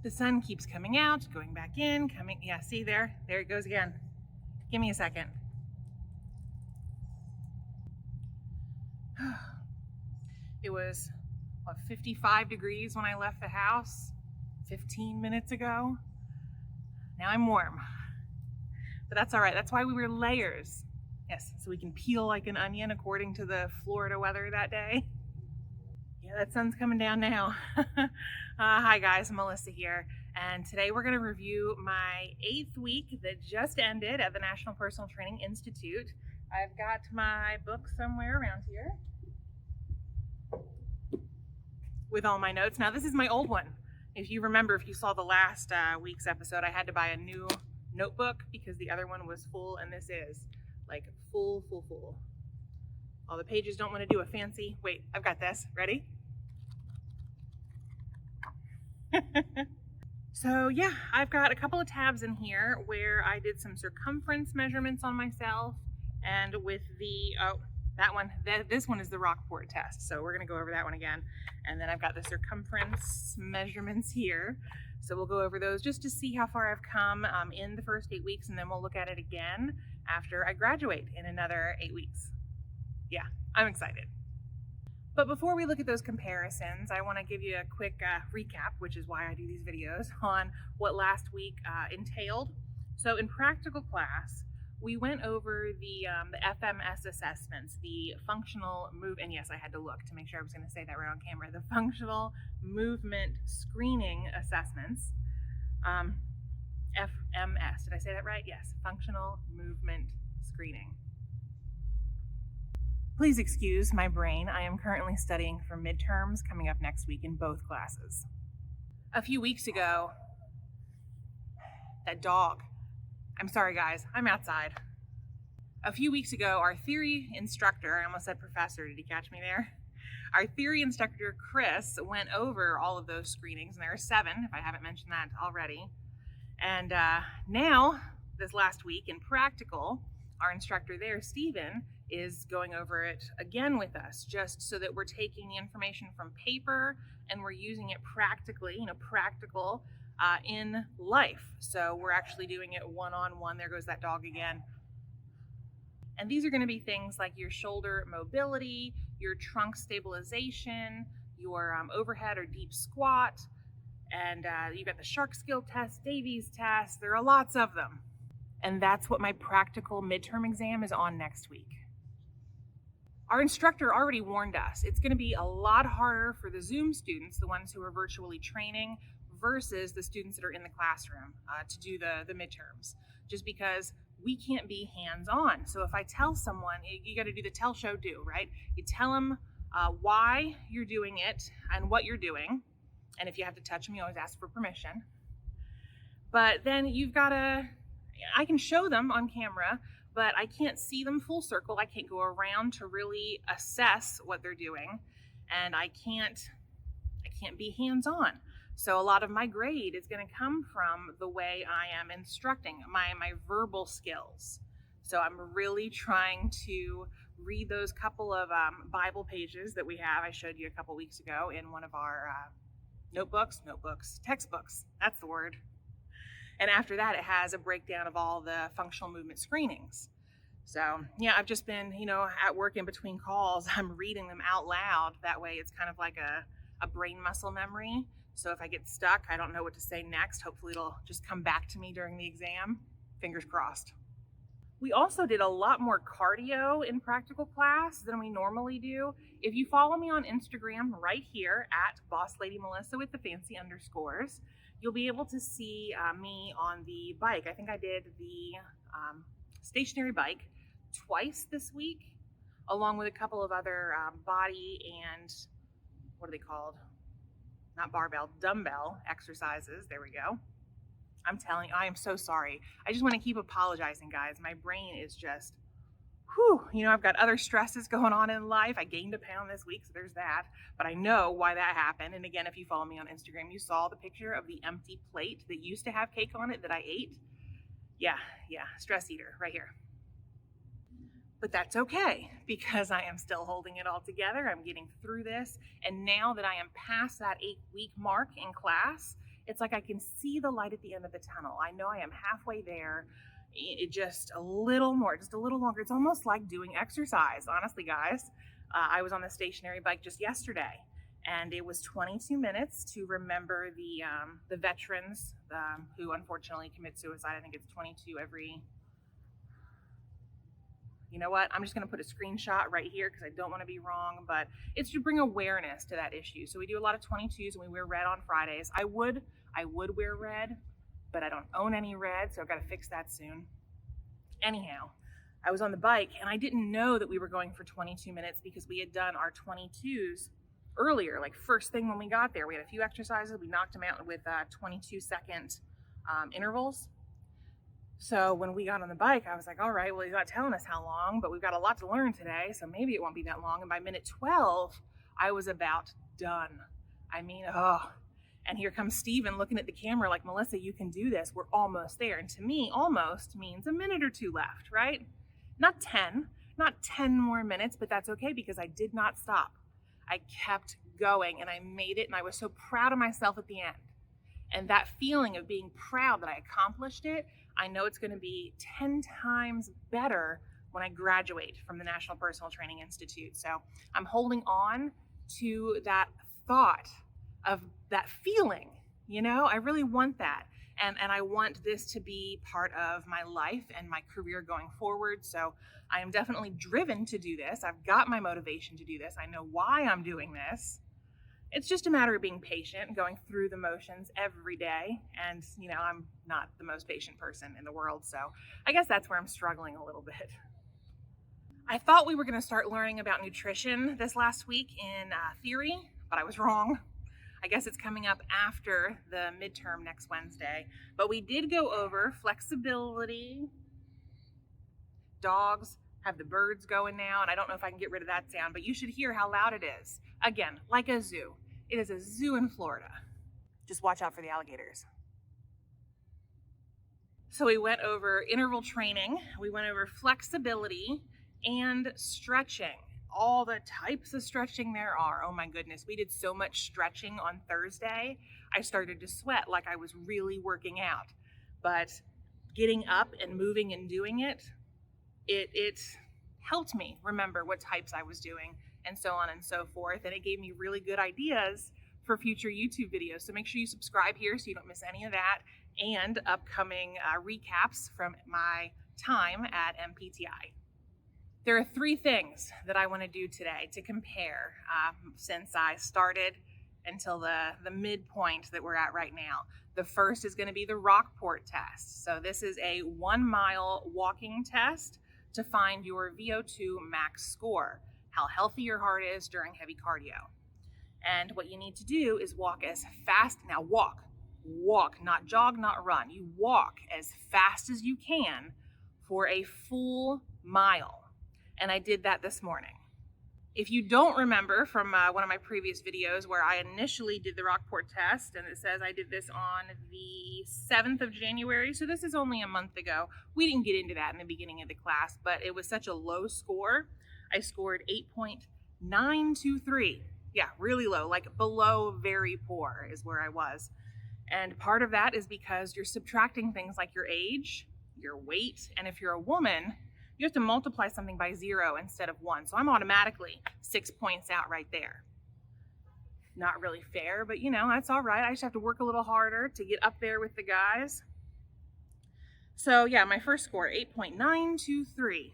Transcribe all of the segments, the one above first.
The sun keeps coming out, going back in, coming, yeah, see there it goes again. Give me a second. It was, 55 degrees when I left the house 15 minutes ago. Now I'm warm, but that's all right. That's why we wear layers. Yes, so we can peel like an onion according to the Florida weather that day. Yeah, that sun's coming down now. Hi guys, Melissa here. And today we're going to review my 8th week that just ended at the National Personal Training Institute. I've got my book somewhere around here with all my notes. Now this is my old one. If you remember, if you saw the last week's episode, I had to buy a new notebook because the other one was full, and this is like full. All the pages don't want to do a fancy, wait, I've got this, ready? So yeah, I've got a couple of tabs in here where I did some circumference measurements on myself, and with the, this one is the Rockport test. So we're gonna go over that one again. And then I've got the circumference measurements here. So we'll go over those just to see how far I've come in the first 8 weeks, and then we'll look at it again after I graduate in another 8 weeks. Yeah, I'm excited. But before we look at those comparisons, I want to give you a quick recap, which is why I do these videos, on what last week entailed. So in practical class, we went over the FMS assessments, the functional move, and yes, I had to look to make sure I was going to say that right on camera, the functional movement screening assessments, FMS, did I say that right? Yes, functional movement screening. Please excuse my brain. I am currently studying for midterms coming up next week in both classes. A few weeks ago, that dog, I'm sorry guys, I'm outside. A few weeks ago, our theory instructor, I almost said professor, did he catch me there? Our theory instructor, Chris, went over all of those screenings, and there are 7, if I haven't mentioned that already. And now, this last week in practical, our instructor there, Stephen, is going over it again with us, just so that we're taking the information from paper and we're using it practically, practical in life. So we're actually doing it one-on-one. There goes that dog again. And these are going to be things like your shoulder mobility, your trunk stabilization, your overhead or deep squat, and you've got the shark skill test, Davies test. There are lots of them. And that's what my practical midterm exam is on next week. Our instructor already warned us it's going to be a lot harder for the Zoom students, the ones who are virtually training, versus the students that are in the classroom to do the midterms, just because we can't be hands-on. So if I tell someone, you got to do the tell, show, do, right? You tell them why you're doing it and what you're doing, and if you have to touch them, you always ask for permission. But then you've got to, I can show them on camera, but I can't see them full circle. I can't go around to really assess what they're doing, and I can't be hands-on. So a lot of my grade is going to come from the way I am instructing, my verbal skills. So I'm really trying to read those couple of Bible pages that we have. I showed you a couple weeks ago in one of our textbooks, that's the word. And after that, it has a breakdown of all the functional movement screenings. So yeah, I've just been, at work in between calls, I'm reading them out loud. That way it's kind of like a brain muscle memory. So if I get stuck, I don't know what to say next. Hopefully it'll just come back to me during the exam. Fingers crossed. We also did a lot more cardio in practical class than we normally do. If you follow me on Instagram right here at Boss Lady Melissa with the fancy underscores, you'll be able to see me on the bike. I think I did the stationary bike twice this week, along with a couple of other body and, what are they called? Not barbell, dumbbell exercises. There we go. I'm telling you, I am so sorry. I just want to keep apologizing, guys. My brain is just, I've got other stresses going on in life. I gained a pound this week, so there's that. But I know why that happened. And again, if you follow me on Instagram, you saw the picture of the empty plate that used to have cake on it that I ate. Yeah, stress eater right here. But that's okay, because I am still holding it all together. I'm getting through this. And now that I am past that 8-week mark in class, It's like I can see the light at the end of the tunnel. I know I am halfway there. It just a little more, just a little longer. It's almost like doing exercise, honestly, guys. I was on the stationary bike just yesterday, and it was 22 minutes to remember the veterans who unfortunately commit suicide. I think it's 22 every. You know what? I'm just going to put a screenshot right here because I don't want to be wrong, but it's to bring awareness to that issue. So we do a lot of 22s and we wear red on Fridays. I would wear red, but I don't own any red, so I've got to fix that soon. Anyhow, I was on the bike and I didn't know that we were going for 22 minutes because we had done our 22s earlier, like first thing when we got there. We had a few exercises. We knocked them out with 22-second intervals. So when we got on the bike, I was like, all right, well, he's not telling us how long, but we've got a lot to learn today, so maybe it won't be that long. And by minute 12, I was about done. I mean, and here comes Steven looking at the camera like, Melissa, you can do this. We're almost there. And to me, almost means a minute or two left, right? Not 10 more minutes, but that's okay because I did not stop. I kept going and I made it, and I was so proud of myself at the end. And that feeling of being proud that I accomplished it, I know it's going to be 10 times better when I graduate from the National Personal Training Institute. So I'm holding on to that thought of that feeling, I really want that. And I want this to be part of my life and my career going forward. So I am definitely driven to do this. I've got my motivation to do this. I know why I'm doing this. It's just a matter of being patient, going through the motions every day. And, I'm not the most patient person in the world. So I guess that's where I'm struggling a little bit. I thought we were going to start learning about nutrition this last week in theory, but I was wrong. I guess it's coming up after the midterm next Wednesday. But we did go over flexibility. Dogs have the birds going now, and I don't know if I can get rid of that sound, but you should hear how loud it is. Again, like a zoo. It is a zoo in Florida. Just watch out for the alligators. So we went over interval training, we went over flexibility and stretching. All the types of stretching there are. Oh my goodness, we did so much stretching on Thursday. I started to sweat like I was really working out. But getting up and moving and doing it helped me remember what types I was doing and so on and so forth. And it gave me really good ideas for future YouTube videos. So make sure you subscribe here so you don't miss any of that and upcoming recaps from my time at NPTI. There are 3 things that I want to do today to compare since I started until the midpoint that we're at right now. The first is going to be the Rockport test. So this is a 1-mile walking test to find your VO2 max score, how healthy your heart is during heavy cardio. And what you need to do is walk as fast. Now walk, not jog, not run. You walk as fast as you can for a full mile. And I did that this morning. If you don't remember from one of my previous videos where I initially did the Rockport test, and it says I did this on the 7th of January, so this is only a month ago. We didn't get into that in the beginning of the class, but it was such a low score. I scored 8.923. Yeah, really low, like below very poor is where I was. And part of that is because you're subtracting things like your age, your weight, and if you're a woman, you have to multiply something by 0 instead of 1. So I'm automatically 6 points out right there. Not really fair, but that's all right. I just have to work a little harder to get up there with the guys. So yeah, my first score, 8.923.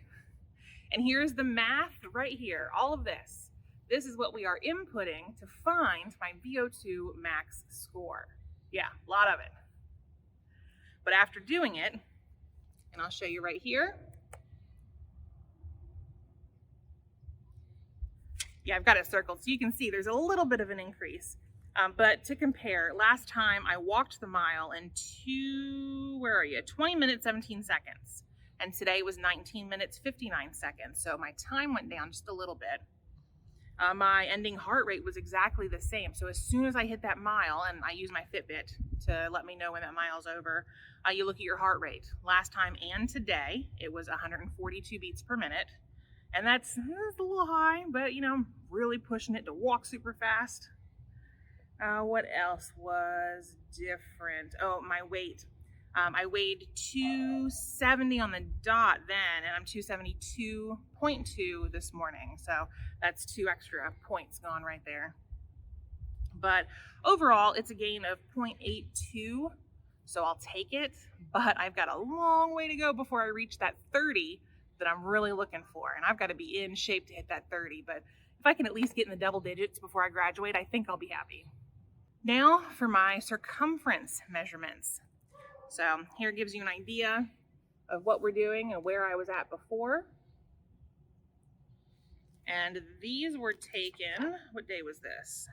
And here's the math right here, all of this. This is what we are inputting to find my VO2 max score. Yeah, a lot of it. But after doing it, and I'll show you right here, yeah, I've got it circled so you can see there's a little bit of an increase. But to compare, last time I walked the mile in 20 minutes, 17 seconds. And today was 19 minutes, 59 seconds. So my time went down just a little bit. My ending heart rate was exactly the same. So as soon as I hit that mile, and I use my Fitbit to let me know when that mile's over, you look at your heart rate. Last time and today, it was 142 beats per minute. And that's a little high, but really pushing it to walk super fast. What else was different? Oh, my weight. I weighed 270 on the dot then, and I'm 272.2 this morning. So that's 2 extra points gone right there. But overall, it's a gain of 0.82. So I'll take it. But I've got a long way to go before I reach that 30 that I'm really looking for. And I've got to be in shape to hit that 30. But if I can at least get in the double digits before I graduate, I think I'll be happy. Now for my circumference measurements. So here gives you an idea of what we're doing and where I was at before. And these were taken, what day was this?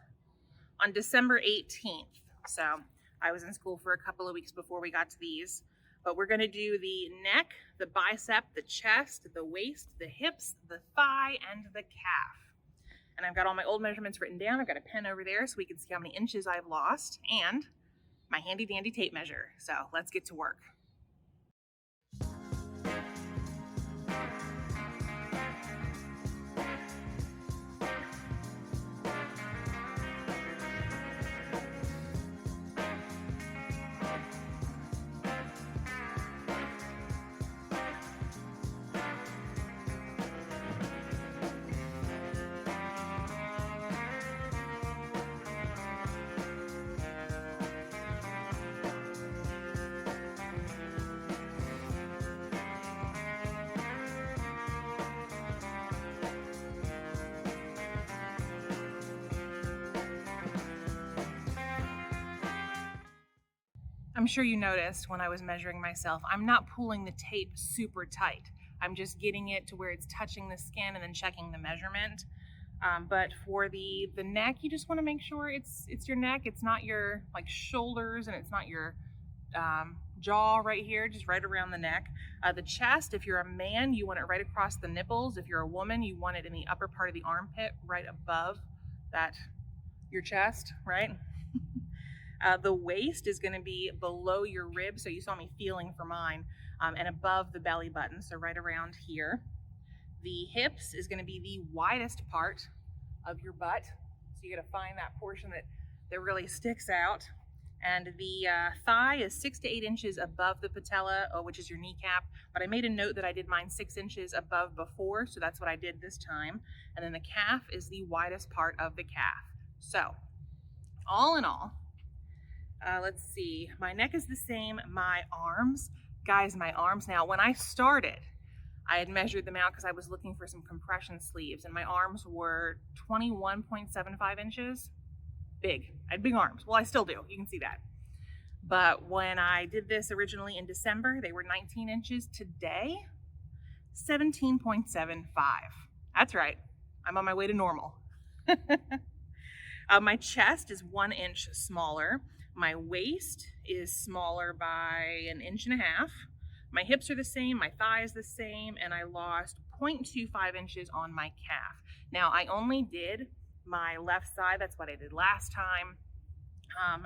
On December 18th. So I was in school for a couple of weeks before we got to these. But we're going to do the neck, the bicep, the chest, the waist, the hips, the thigh, and the calf. And I've got all my old measurements written down. I've got a pen over there so we can see how many inches I've lost, and my handy dandy tape measure. So let's get to work. I'm sure you noticed when I was measuring myself, I'm not pulling the tape super tight. I'm just getting it to where it's touching the skin and then checking the measurement. But for the neck, you just want to make sure it's your neck. It's not your like shoulders, and it's not your jaw right here, just right around the neck. The chest, if you're a man, you want it right across the nipples. If you're a woman, you want it in the upper part of the armpit, right above that your chest, right? The waist is going to be below your ribs, so you saw me feeling for mine, and above the belly button, so right around here. The hips is going to be the widest part of your butt, so you got to find that portion that really sticks out. And the thigh is 6 to 8 inches above the patella, which is your kneecap, but I made a note that I did mine 6 inches above before, so that's what I did this time. And then the calf is the widest part of the calf. So all in all, let's see, my neck is the same. My arms, guys, my arms now, when I started, I had measured them out because I was looking for some compression sleeves, and my arms were 21.75 inches. Big. I had big arms. Well, I still do. You can see that. But when I did this originally in December, they were 19 inches. Today, 17.75. That's right. I'm on my way to normal. My chest is 1 inch smaller. My waist is smaller by 1.5 inches. My hips are the same, my thigh is the same, and I lost 0.25 inches on my calf. Now, I only did my left side. That's what I did last time.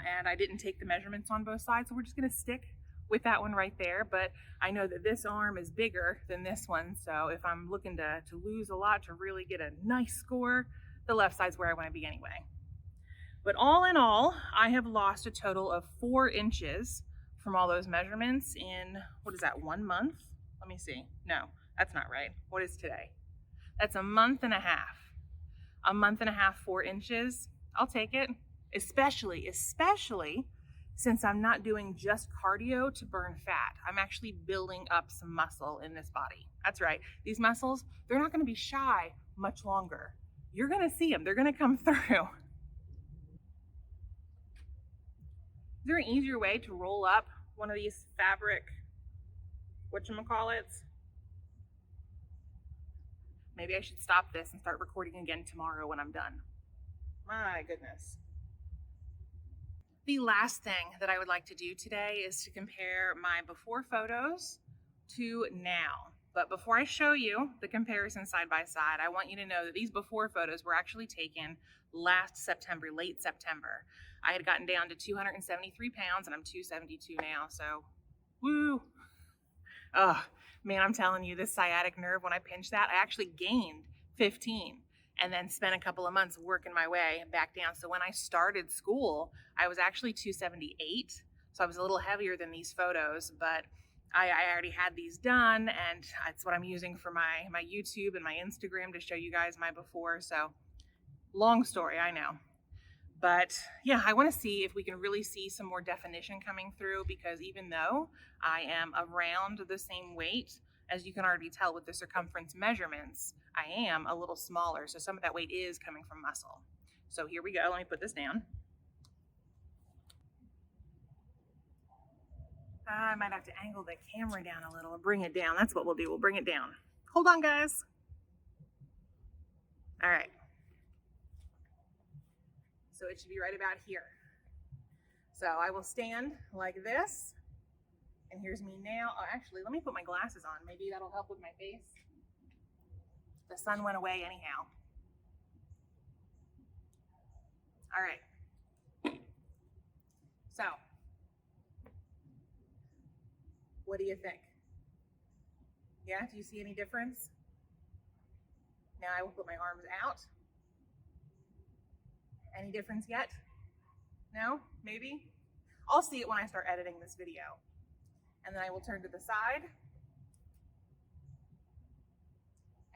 And I didn't take the measurements on both sides, so we're just going to stick with that one right there. But I know that this arm is bigger than this one, so if I'm looking to lose a lot to really get a nice score, the left side's where I want to be anyway. But all in all, I have lost a total of 4 inches from all those measurements in, what is that, 1 month? Let me see. No, that's not right. What is today? That's a month and a half. A month and a half, 4 inches. I'll take it. Especially since I'm not doing just cardio to burn fat. I'm actually building up some muscle in this body. That's right. These muscles, they're not going to be shy much longer. You're going to see them. They're going to come through. Is there an easier way to roll up one of these fabric, whatchamacallits? Maybe I should stop this and start recording again tomorrow when I'm done. My goodness. The last thing that I would like to do today is to compare my before photos to now. But before I show you the comparison side by side, I want you to know that these before photos were actually taken last September, late September. I had gotten down to 273 pounds and I'm 272 now, so woo. Oh, man, I'm telling you, this sciatic nerve, when I pinched that, I actually gained 15. and then spent a couple of months working my way back down. So when I started school, I was actually 278. So I was a little heavier than these photos, but I already had these done, and that's what I'm using for my YouTube and my Instagram to show you guys my before. So long story, I know. But yeah, I want to see if we can really see some more definition coming through, because even though I am around the same weight, as you can already tell with the circumference measurements, I am a little smaller. So some of that weight is coming from muscle. So here we go. Let me put this down. I might have to angle the camera down a little and bring it down. That's what we'll do. We'll bring it down. Hold on, guys. All right. So it should be right about here. So I will stand like this. And here's me now. Oh, actually, let me put my glasses on. Maybe that'll help with my face. The sun went away anyhow. All right. So, what do you think? Yeah, do you see any difference? Now I will put my arms out. Any difference yet? No? Maybe? I'll see it when I start editing this video. And then I will turn to the side.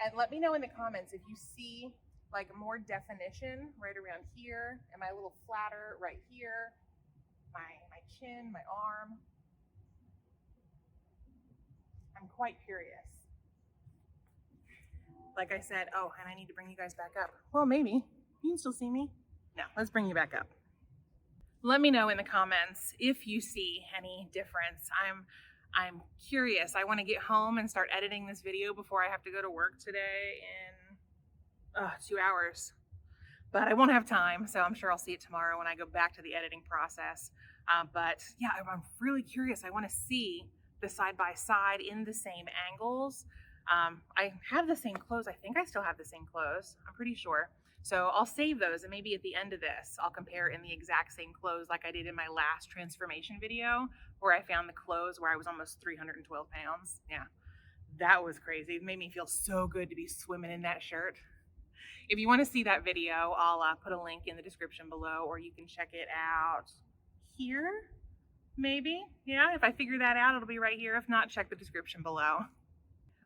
And let me know in the comments if you see like more definition right around here. Am I a little flatter right here? My chin, my arm. I'm quite curious. Like I said, oh, and I need to bring you guys back up. Well, maybe. You can still see me. No, let's bring you back up. Let me know in the comments if you see any difference. I'm curious. I want to get home and start editing this video before I have to go to work today in 2 hours. But I won't have time, so I'm sure I'll see it tomorrow when I go back to the editing process. But yeah, I'm really curious. I want to see the side by side in the same angles. I have the same clothes. I think I still have the same clothes. I'm pretty sure. So I'll save those, and maybe at the end of this, I'll compare in the exact same clothes like I did in my last transformation video, where I found the clothes where I was almost 312 pounds. Yeah, that was crazy. It made me feel so good to be swimming in that shirt. If you want to see that video, I'll put a link in the description below, or you can check it out here, maybe. Yeah, if I figure that out, it'll be right here. If not, check the description below.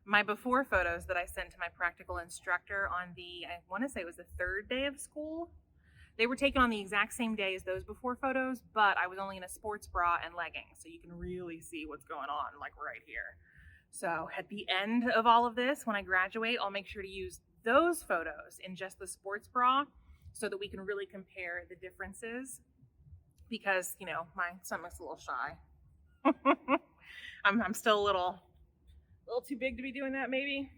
My before photos that I sent to my practical instructor on I want to say it was the 3rd day of school. They were taken on the exact same day as those before photos, but I was only in a sports bra and leggings, so you can really see what's going on, like right here. So at the end of all of this, when I graduate, I'll make sure to use those photos in just the sports bra so that we can really compare the differences, because, you know, my stomach's a little shy. I'm still a little too big to be doing that, maybe.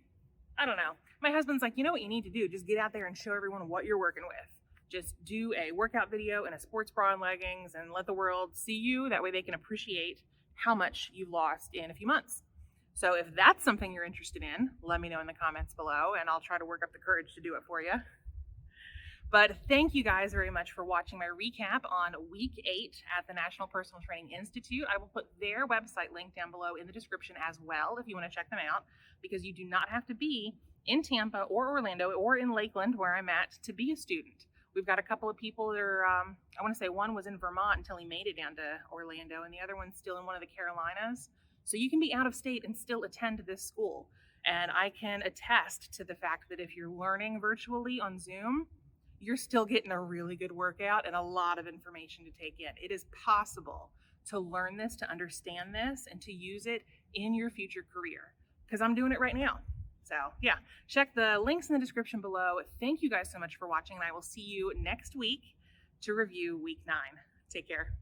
I don't know. My husband's like, you know what you need to do? Just get out there and show everyone what you're working with. Just do a workout video in a sports bra and leggings and let the world see you. That way they can appreciate how much you've lost in a few months. So if that's something you're interested in, let me know in the comments below, and I'll try to work up the courage to do it for you. But thank you guys very much for watching my recap on week 8 at the National Personal Training Institute. I will put their website link down below in the description as well if you want to check them out, because you do not have to be in Tampa or Orlando or in Lakeland, where I'm at, to be a student. We've got a couple of people that are, I want to say one was in Vermont until he made it down to Orlando, and the other one's still in one of the Carolinas. So you can be out of state and still attend this school. And I can attest to the fact that if you're learning virtually on Zoom, you're still getting a really good workout and a lot of information to take in. It is possible to learn this, to understand this, and to use it in your future career, because I'm doing it right now. So yeah, check the links in the description below. Thank you guys so much for watching, and I will see you next week to review week 9. Take care.